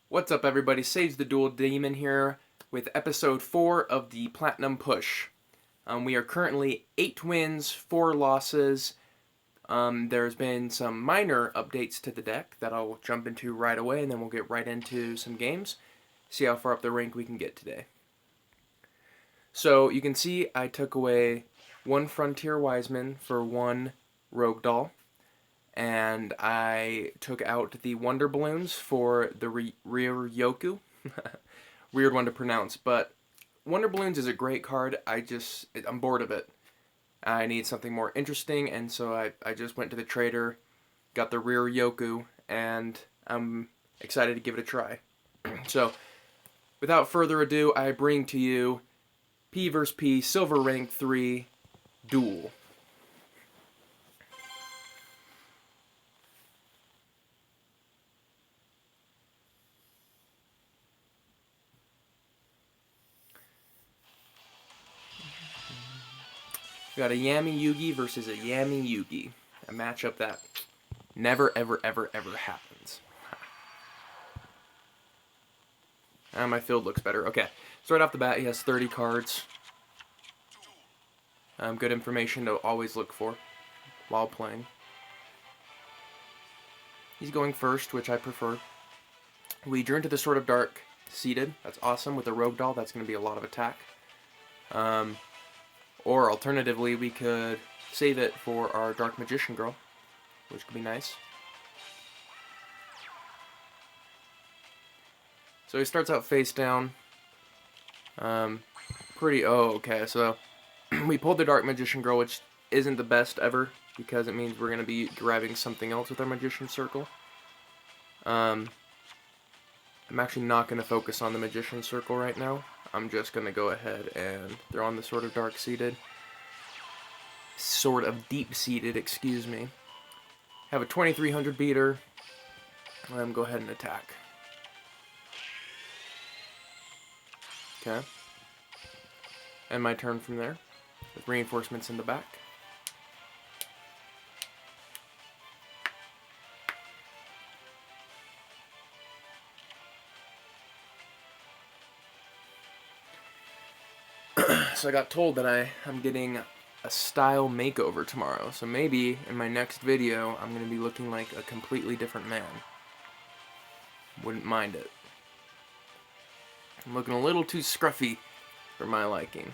What's up, everybody? Saves the Dual Demon here with episode 4 of the Platinum Push. We are currently 8 wins, 4 losses. There's been some minor updates to the deck that I'll jump into right away, and then we'll get right into some games. See how far up the rank we can get today. So you can see I took away 1 Frontier Wiseman for 1 Rogue Doll. And I took out the Wonder Balloons for the Yugioh. Weird one to pronounce, but Wonder Balloons is a great card. I'm bored of it. I need something more interesting, and so I just went to the trader, got the Yugioh, and I'm excited to give it a try. So, without further ado, I bring to you P vs. P Silver Rank 3 Duel. We got a Yami Yugi versus a Yami Yugi. A matchup that never, ever, ever, ever happens. My field looks better. Okay, so right off the bat, he has 30 cards. Good information to always look for while playing. He's going first, which I prefer. We drew into the Sword of Dark seated. That's awesome. With a Rogue Doll, that's going to be a lot of attack. Or alternatively, we could save it for our Dark Magician Girl, which could be nice. So he starts out face down. Okay, so we pulled the Dark Magician Girl, which isn't the best ever, because it means we're going to be grabbing something else with our Magician Circle. I'm actually not going to focus on the Magician Circle right now. I'm just going to go ahead and throw on the Sword of Dark seated. Sword of Deep seated, excuse me. Have a 2300 beater. Go ahead and attack. Okay. And my turn from there, with reinforcements in the back. So I got told that I'm getting a style makeover tomorrow, so maybe in my next video I'm going to be looking like a completely different man. Wouldn't mind it. I'm looking a little too scruffy for my liking.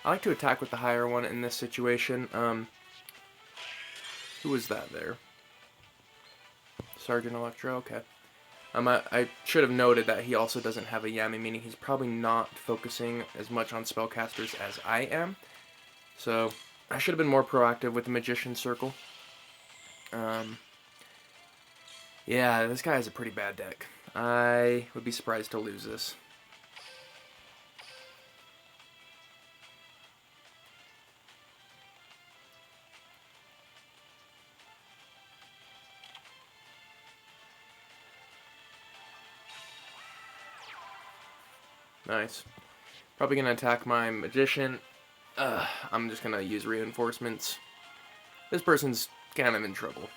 I like to attack with the higher one in this situation. Who was that there? Sergeant Electro, okay. I should have noted that he also doesn't have a Yami, meaning he's probably not focusing as much on spellcasters as I am. So, I should have been more proactive with the Magician Circle. Yeah, this guy has a pretty bad deck. I would be surprised to lose this. Nice. Probably going to attack my Magician. I'm just going to use reinforcements. This person's kind of in trouble.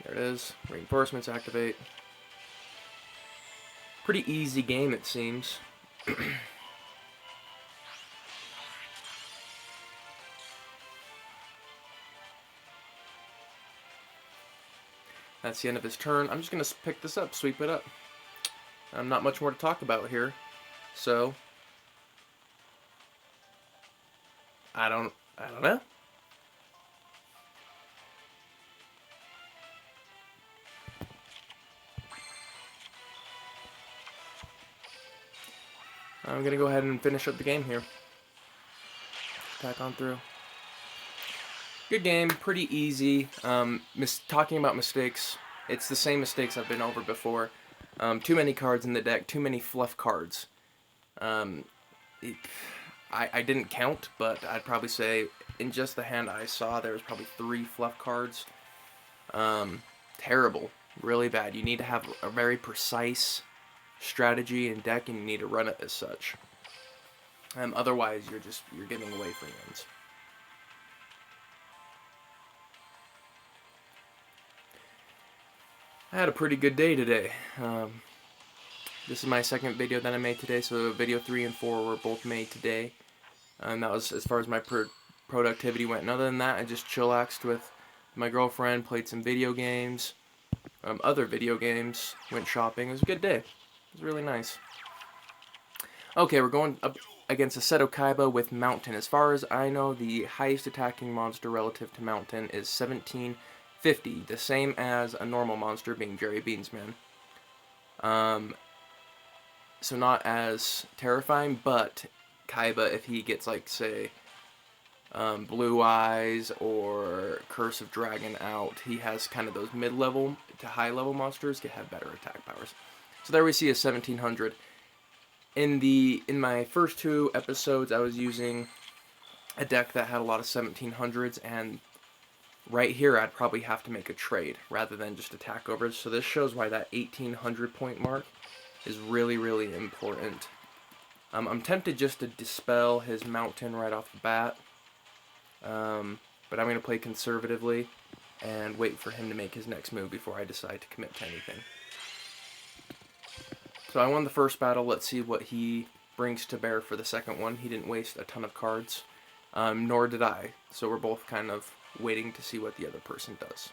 There it is. Reinforcements activate. Pretty easy game, it seems. That's the end of his turn. I'm just going to pick this up, sweep it up. Not much more to talk about here. So, I don't know. I'm going to go ahead and finish up the game here. Attack on through. Good game, pretty easy. Talking about mistakes, it's the same mistakes I've been over before. Too many cards in the deck, too many fluff cards. I didn't count, but I'd probably say in just the hand I saw, there was probably 3 fluff cards. Terrible. Really bad. You need to have a very precise strategy and deck, and you need to run it as such. Otherwise, you're giving away free wins. I had a pretty good day today. This is my second video that I made today, so video 3 and 4 were both made today. And that was as far as my productivity went. And other than that, I just chillaxed with my girlfriend, played some video games, other video games, went shopping. It was a good day. It was really nice. Okay, we're going up against Assetto Kaiba with Mountain. As far as I know, the highest attacking monster relative to Mountain is 1750, the same as a normal monster being Jerry Beansman. So not as terrifying, but Kaiba, if he gets, like, say, Blue Eyes or Curse of Dragon out, he has kind of those mid-level to high-level monsters that have better attack powers. So there we see a 1700. In my first 2 episodes, I was using a deck that had a lot of 1700s, and right here I'd probably have to make a trade rather than just attack overs. So this shows why that 1800 point mark is really, really important. I'm tempted just to dispel his Mountain right off the bat, but I'm going to play conservatively and wait for him to make his next move before I decide to commit to anything. So I won the first battle. Let's see what he brings to bear for the second one. He didn't waste a ton of cards, nor did I. So we're both kind of waiting to see what the other person does.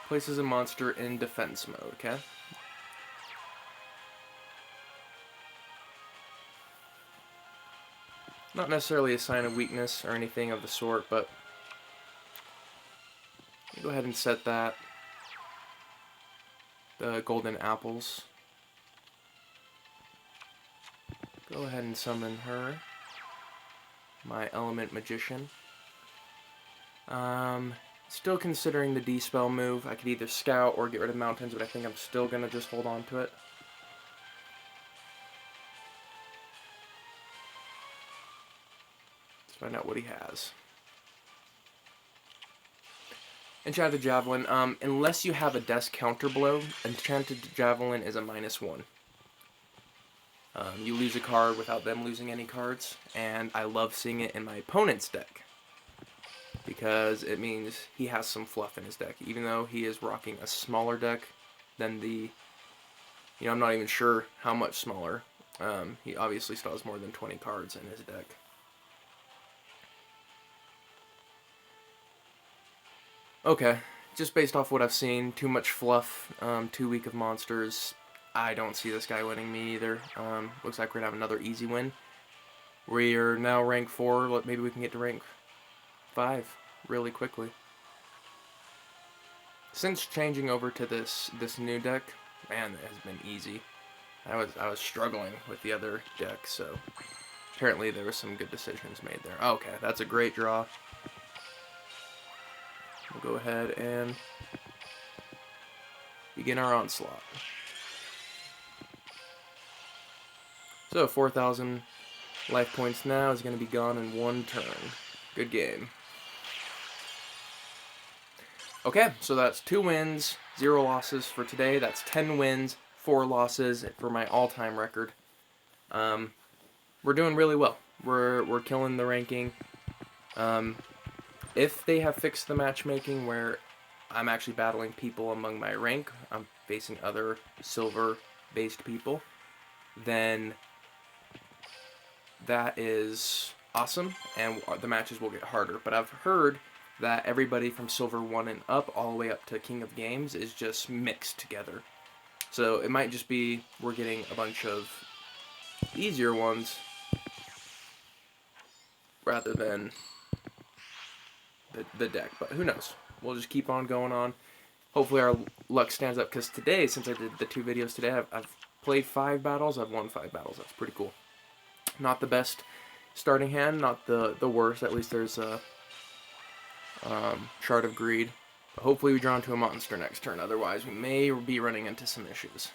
Places a monster in defense mode, okay? Not necessarily a sign of weakness or anything of the sort, but go ahead and set that. The golden apples. Go ahead and summon her. My element magician. Still considering the D-spell move. I could either scout or get rid of mountains, but I think I'm still gonna just hold on to it. Let's find out what he has. Enchanted Javelin. Unless you have a desk counter blow, Enchanted Javelin is a -1. You lose a card without them losing any cards, and I love seeing it in my opponent's deck, because it means he has some fluff in his deck, even though he is rocking a smaller deck than the, I'm not even sure how much smaller. He obviously still has more than 20 cards in his deck. Okay, just based off what I've seen, too much fluff, too weak of monsters. I don't see this guy winning me either. Looks like we're gonna have another easy win. We are now rank 4. Maybe we can get to rank 5 really quickly. Since changing over to this new deck, man, it has been easy. I was struggling with the other deck, so apparently there were some good decisions made there. Okay, that's a great draw. We'll go ahead and begin our onslaught. So 4,000 life points now is going to be gone in 1 turn. Good game. Okay, so that's 2 wins, 0 losses for today. That's 10 wins, 4 losses for my all-time record. We're doing really well. We're killing the ranking. If they have fixed the matchmaking where I'm actually battling people among my rank, I'm facing other silver-based people, then that is awesome, and the matches will get harder. But I've heard that everybody from Silver 1 and up, all the way up to King of Games, is just mixed together. So it might just be we're getting a bunch of easier ones rather than the deck. But who knows? We'll just keep on going on. hopefully our luck stands up, because today, since I did the 2 videos today, I've played 5 battles, I've won 5 battles. That's pretty cool. Not the best starting hand, not the worst. At least there's a Shard of Greed. But hopefully we draw into a monster next turn, otherwise we may be running into some issues.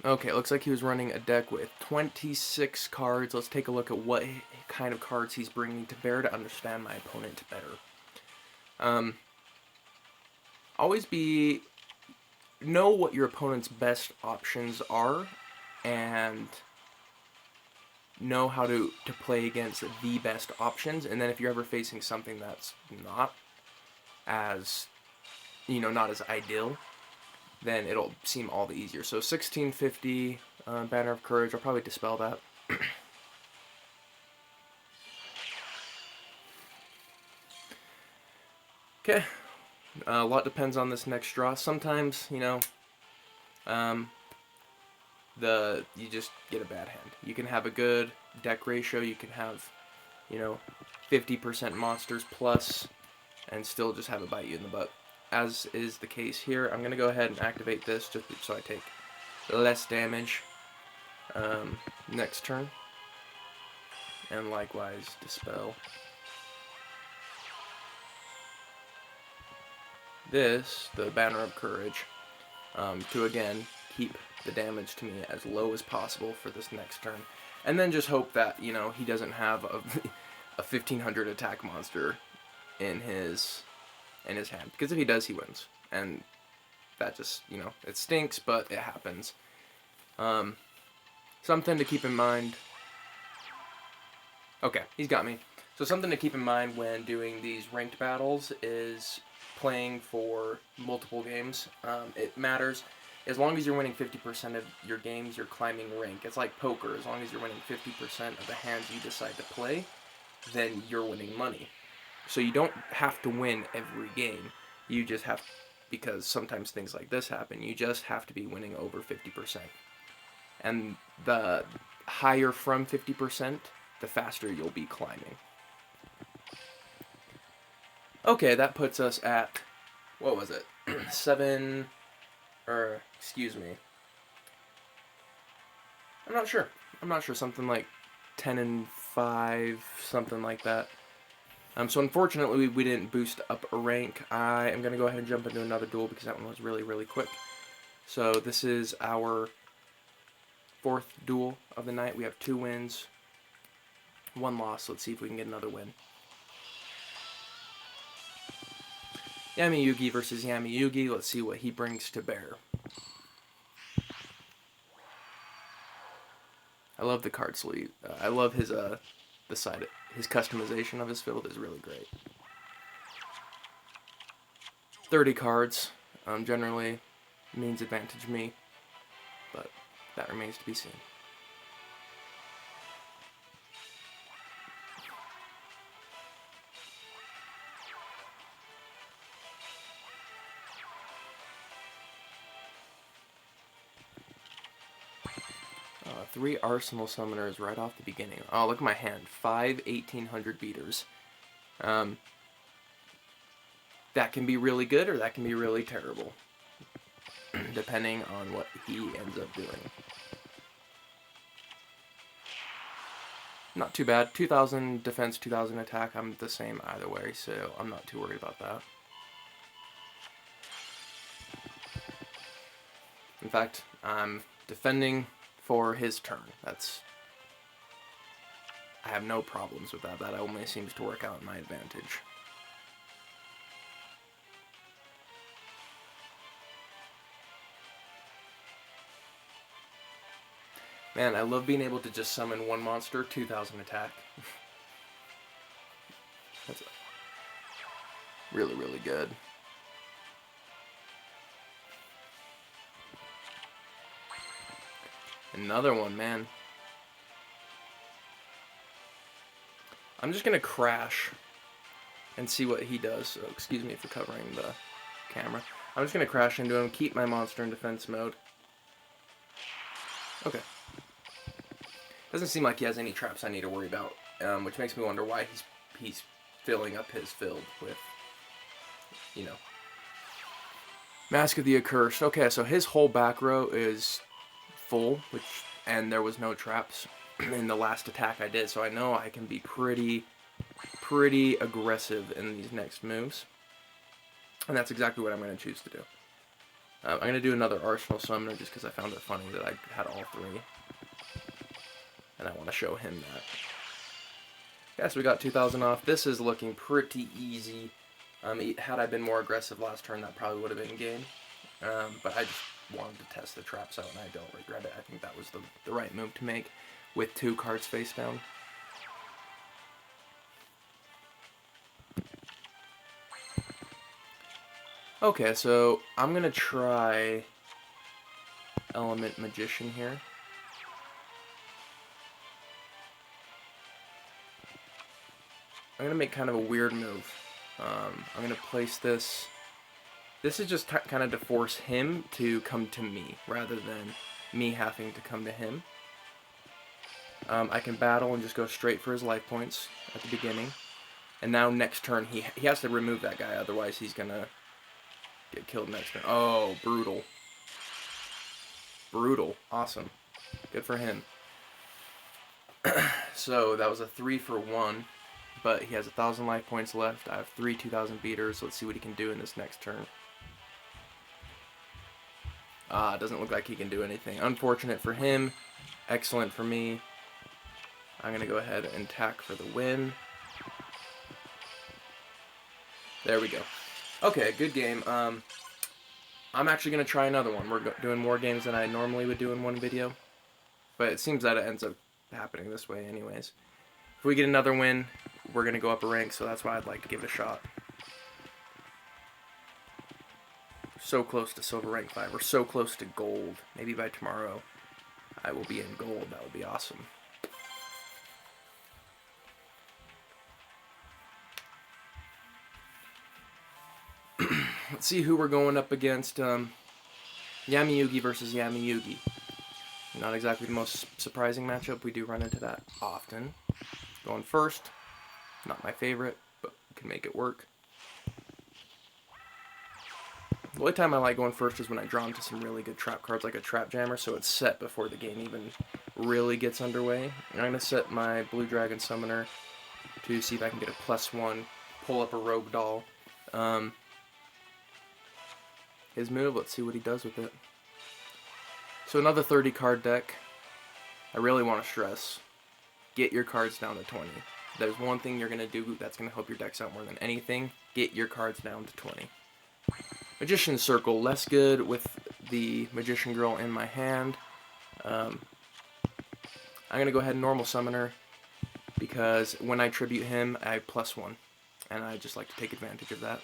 Okay, looks like he was running a deck with 26 cards. Let's take a look at what kind of cards he's bringing to bear to understand my opponent better. Always know what your opponent's best options are, and know how to play against the best options. And then if you're ever facing something that's not as, not as ideal, then it'll seem all the easier. So 1650, Banner of Courage, I'll probably dispel that. Okay, a lot depends on this next draw. Sometimes, you just get a bad hand. You can have a good deck ratio, you can have, 50% monsters plus, and still just have it bite you in the butt. As is the case here, I'm going to go ahead and activate this just so I take less damage next turn. And likewise, dispel. This, the Banner of Courage, to again keep the damage to me as low as possible for this next turn. And then just hope that, he doesn't have a 1500 attack monster in his hand, because if he does, he wins, and that just, it stinks, but it happens. Something to keep in mind. Okay, he's got me. So something to keep in mind when doing these ranked battles is playing for multiple games. It matters. As long as you're winning 50% of your games, you're climbing rank. It's like poker. As long as you're winning 50% of the hands you decide to play, then you're winning money. So you don't have to win every game. You just have, because sometimes things like this happen, you just have to be winning over 50%. And the higher from 50%, the faster you'll be climbing. Okay, that puts us at, what was it? 7, or, excuse me. I'm not sure, something like 10 and 5, something like that. So unfortunately, we didn't boost up a rank. I am going to go ahead and jump into another duel because that one was really, really quick. So this is our 4th duel of the night. We have 2 wins, 1 loss. Let's see if we can get another win. Yami Yugi versus Yami Yugi. Let's see what he brings to bear. I love the card sleeve. I love his his customization of his field is really great. 30 cards generally means advantage me, but that remains to be seen. Three Arsenal Summoners right off the beginning. Oh, look at my hand. 5 1800 beaters. That can be really good or that can be really terrible, depending on what he ends up doing. Not too bad. 2000 defense, 2000 attack. I'm the same either way, so I'm not too worried about that. In fact, I'm defending for his turn. I have no problems with that. That only seems to work out in my advantage. Man, I love being able to just summon one monster, 2000 attack. That's really, really good. Another one, man. I'm just gonna crash and see what he does. So excuse me for covering the camera. I'm just gonna crash into him, keep my monster in defense mode. Okay. Doesn't seem like he has any traps I need to worry about, which makes me wonder why he's filling up his field with, you know, Mask of the Accursed. Okay, so his whole back row is full, and there was no traps in the last attack I did, so I know I can be pretty aggressive in these next moves. And that's exactly what I'm going to choose to do. I'm going to do another Arsenal Summoner just because I found it funny that I had all three. And I want to show him that. Yeah, so we got 2,000 off. This is looking pretty easy. Had I been more aggressive last turn, that probably would have been game. But I just wanted to test the traps out, and I don't regret it. I think that was the right move to make with 2 cards face down. Okay, so I'm going to try Element Magician here. I'm going to make kind of a weird move. I'm going to place this. This is just kind of to force him to come to me, rather than me having to come to him. I can battle and just go straight for his life points at the beginning. And now next turn, he has to remove that guy, otherwise he's going to get killed next turn. Oh, brutal. Brutal. Awesome. Good for him. So that was a 3 for 1. But he has 1,000 life points left. I have 3 2,000 beaters. Let's see what he can do in this next turn. It doesn't look like he can do anything. Unfortunate for him. Excellent for me. I'm going to go ahead and attack for the win. There we go. Okay, good game. I'm actually going to try another one. We're doing more games than I normally would do in one video. But it seems that it ends up happening this way anyways. If we get another win, we're going to go up a rank, so that's why I'd like to give it a shot. So close to silver rank 5. We're so close to gold. Maybe by tomorrow I will be in gold. That would be awesome. Let's see who we're going up against. Yami-Yugi versus Yami-Yugi. Not exactly the most surprising matchup. We do run into that often. Going first. Not my favorite, but can make it work. The only time I like going first is when I draw into some really good trap cards, like a Trap Jammer, so it's set before the game even really gets underway. I'm going to set my Blue Dragon Summoner to see if I can get a +1, pull up a Rogue Doll. His move, let's see what he does with it. So another 30 card deck. I really want to stress, get your cards down to 20. There's one thing you're going to do that's going to help your decks out more than anything. Get your cards down to 20. Magician Circle, less good with the Magician Girl in my hand. I'm going to go ahead and normal Summoner, because when I tribute him, I have +1. And I just like to take advantage of that.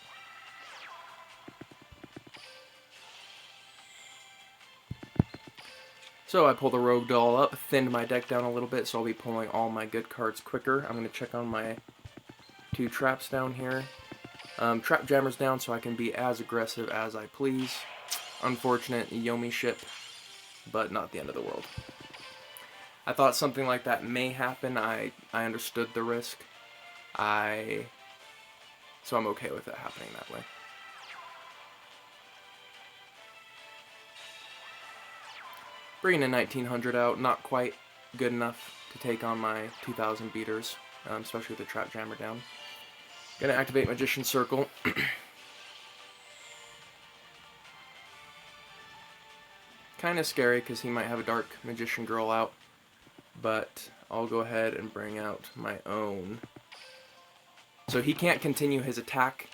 So I pull the Rogue Doll up, thinned my deck down a little bit, so I'll be pulling all my good cards quicker. I'm going to check on my 2 traps down here. Trap Jammer's down so I can be as aggressive as I please. Unfortunate Yomi ship, but not the end of the world. I thought something like that may happen. I understood the risk. So I'm okay with it happening that way. Bringing a 1900 out, not quite good enough to take on my 2000 beaters, especially with the Trap Jammer down. Gonna activate Magician Circle. Kind of scary because he might have a Dark Magician Girl out, but I'll go ahead and bring out my own. So he can't continue his attack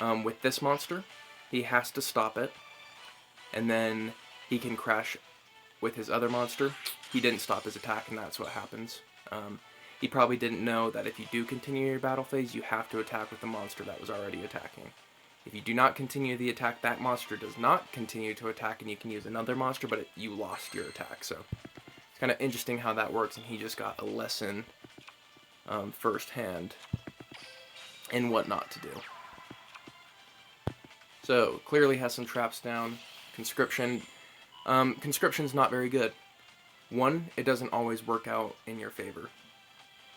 with this monster. He has to stop it, and then he can crash with his other monster. He didn't stop his attack, and that's what happens. He probably didn't know that if you do continue your battle phase, you have to attack with the monster that was already attacking. If you do not continue the attack, that monster does not continue to attack, and you can use another monster, but you lost your attack. So it's kind of interesting how that works, and he just got a lesson firsthand in what not to do. So clearly has some traps down. Conscription. Conscription's not very good. One, it doesn't always work out in your favor.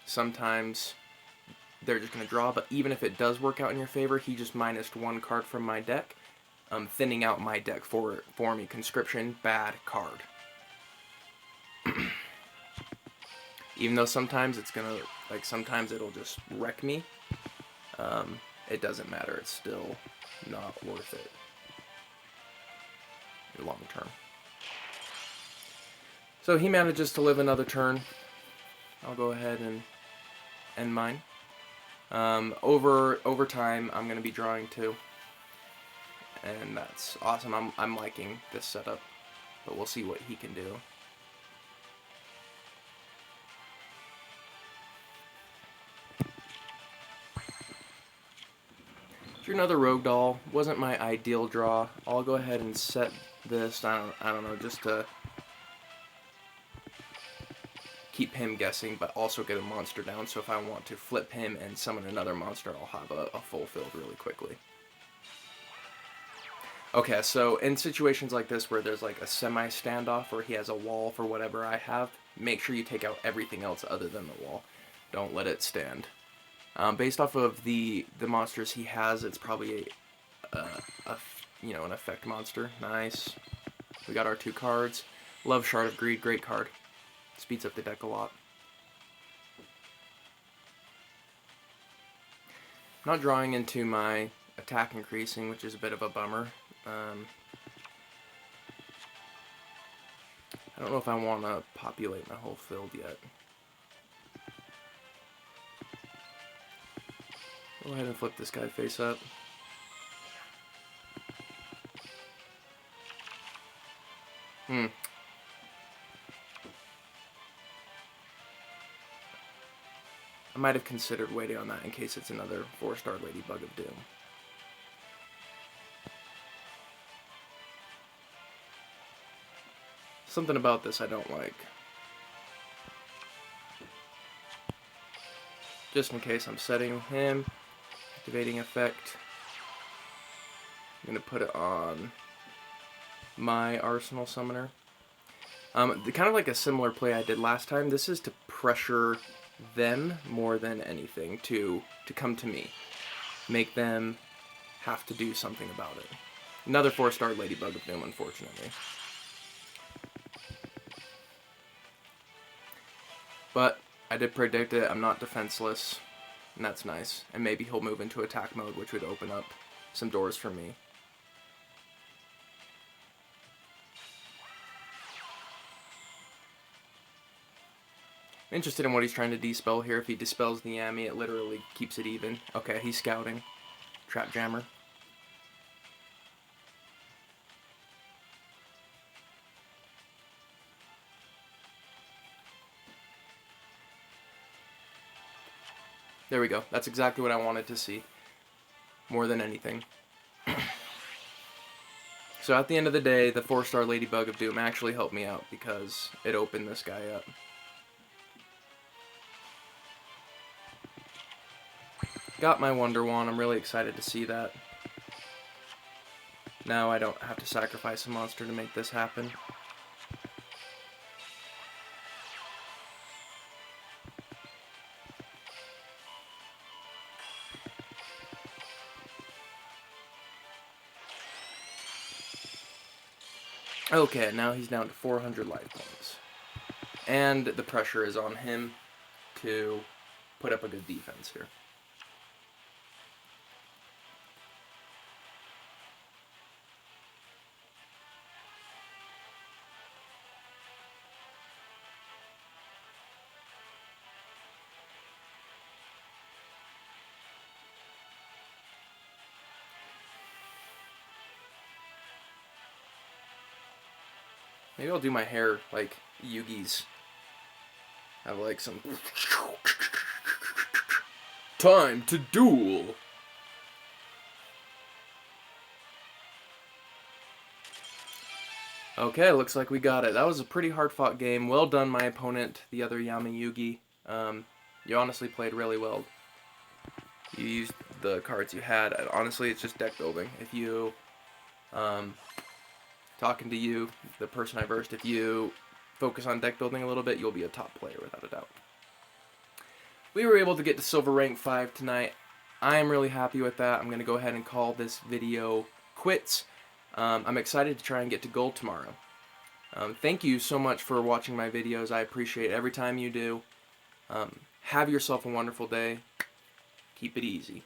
Sometimes they're just going to draw. But even if it does work out in your favor, he just minused 1 card from my deck, thinning out my deck for me. Conscription, bad card. Even though sometimes it's going to, like, sometimes it'll just wreck me, it doesn't matter. It's still not worth it long term. So he manages to live another turn. I'll go ahead and end mine. Over time, I'm going to be drawing 2. And that's awesome. I'm liking this setup. But we'll see what he can do. Drew another Rogue Doll. Wasn't my ideal draw. I'll go ahead and set this, I don't know, just to keep him guessing, but also get a monster down, so if I want to flip him and summon another monster, I'll have a full field really quickly. Okay, so in situations like this where there's like a semi-standoff where he has a wall for whatever I have, make sure you take out everything else other than the wall. Don't let it stand. Based off of the monsters he has, it's probably an effect monster. Nice. We got our 2 cards. Love Shard of Greed, great card. Speeds up the deck a lot. Not drawing into my attack increasing, which is a bit of a bummer. I don't know if I want to populate my whole field yet. Go ahead and flip this guy face up. I might have considered waiting on that in case it's another 4-star Ladybug of Doom. Something about this I don't like. Just in case I'm setting him, activating effect. I'm going to put it on my Arsenal Summoner. Kind of like a similar play I did last time. This is to pressure them more than anything to come to me. Make them have to do something about it. Another 4-star Ladybug of Doom, unfortunately. But I did predict it. I'm not defenseless, and that's nice. And maybe he'll move into attack mode, which would open up some doors for me. I'm interested in what he's trying to dispel here. If he dispels the Yami, it literally keeps it even. Okay, he's scouting. Trap Jammer. There we go. That's exactly what I wanted to see. More than anything. So at the end of the day, the 4-star Ladybug of Doom actually helped me out because it opened this guy up. Got my Wonder Wand. I'm really excited to see that. Now I don't have to sacrifice a monster to make this happen. Okay, now he's down to 400 life points. And the pressure is on him to put up a good defense here. Maybe I'll do my hair like Yugi's. Have like some... Time to duel! Okay, looks like we got it. That was a pretty hard-fought game. Well done, my opponent, the other Yami Yugi. You honestly played really well. You used the cards you had. And honestly, it's just deck building. If you... talking to you, the person I versed, if you focus on deck building a little bit, you'll be a top player without a doubt. we were able to get to silver rank 5 tonight. I am really happy with that. I'm going to go ahead and call this video quits. I'm excited to try and get to gold tomorrow. Thank you so much for watching my videos. I appreciate every time you do. Have yourself a wonderful day. Keep it easy.